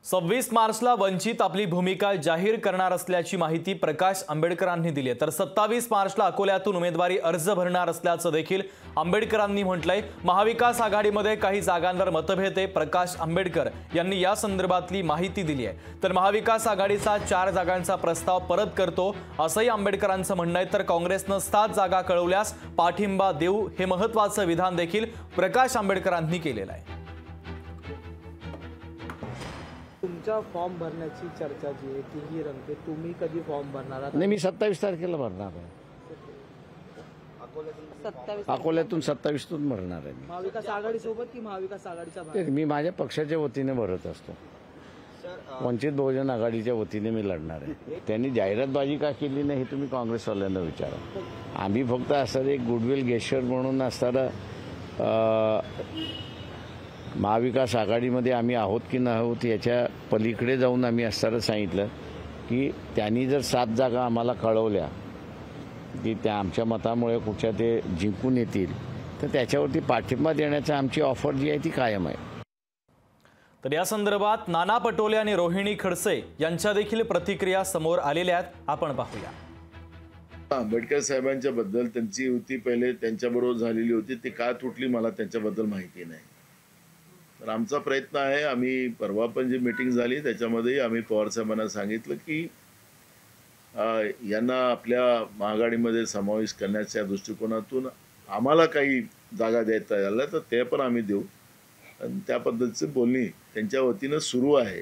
26 मार्चला वंचित आपली भूमिका जाहीर करणार असल्याची माहिती प्रकाश आंबेडकरांनी दिली आहे। तर 27 मार्चला अकोल्यातून उमेदवारी अर्ज भरणार असल्याचं देखील आंबेडकरांनी म्हटलंय। महाविकास आघाडीमध्ये काही जागांवर मतभेद आहे। प्रकाश आंबेडकर यांनी या संदर्भातली माहिती दिली आहे। तर महाविकास आघाडीचा 4 जागांचा प्रस्ताव परत करतो असंही आंबेडकरांचं म्हणणं आहे। तर काँग्रेसनं 7 जागा कळवल्यास पाठिंबा देऊ हे महत्त्वाचं विधान देखील प्रकाश आंबेडकरांनी केलेलं आहे। तुमचा फॉर्म भरण्याची चर्चा जी आहे ती ही रंगते, तुम्ही कधी फॉर्म भरणार आहात? नाही, मी 27 तारखेला भरणार आहे। अकोल्यातून 27तून भरणार आहे। महाविकास आघाडी सोबत की महाविकास आघाडीचा भाग? मी माझ्या पक्षाच्या वतीने भरत असतो। वंचित बहुजन आघाडीच्या वतीने मी लढणार आहे। त्यांनी जाहिरातबाजी का केली नाही हे तुम्ही काँग्रेसवाल्यांना विचारा। आम्ही फक्त असं एक गुडविल गेस्चर म्हणून असताना महाविकास आघाडीमध्ये आम्ही आहोत की नाही आहोत याच्या पलीकडे जाऊन आम्ही असताना सांगितलं की त्यांनी जर 7 जागा आम्हाला कळवल्या की त्या आमच्या मतामुळे कुठच्या ते जिंकून येतील तर त्याच्यावरती पाठिंबा देण्याची आमची ऑफर जी आहे ती कायम आहे। तर या संदर्भात नाना पटोले आणि रोहिणी खडसे यांच्या देखील प्रतिक्रिया समोर आलेल्या आहेत। आपण पाहूया। आंबेडकर साहेबांच्या बद्दल त्यांची युती पहिले त्यांच्याबरोबर झालेली होती, ती का तुटली मला त्यांच्याबद्दल माहिती नाही। तर आमचा प्रयत्न आहे, आम्ही परवा पण जी मीटिंग झाली त्याच्यामध्ये आम्ही पवार साहेबांना सांगितलं की यांना आपल्या महाआघाडीमध्ये समावेश करण्याच्या दृष्टिकोनातून आम्हाला काही जागा देता आल्या तर ते पण आम्ही देऊ, आणि त्या पद्धतीची बोलणी त्यांच्या वतीनं सुरू आहे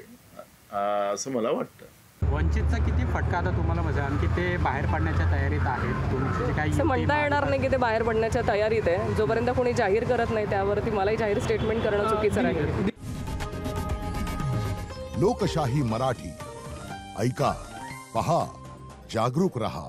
असं मला वाटतं। वंचितचा किती फटका आता तुम्हाला बघा, आणखी ते बाहेर पडण्याच्या तयारीत आहेत? तुमची काही असं म्हणता येणार नाही की ते बाहेर पडण्याच्या तयारीत आहे। जोपर्यंत कोणी जाहीर करत नाही त्यावरती मलाही जाहीर स्टेटमेंट करणं चुकीचं राहील। लोकशाही मराठी ऐका, पहा, जागरूक रहा।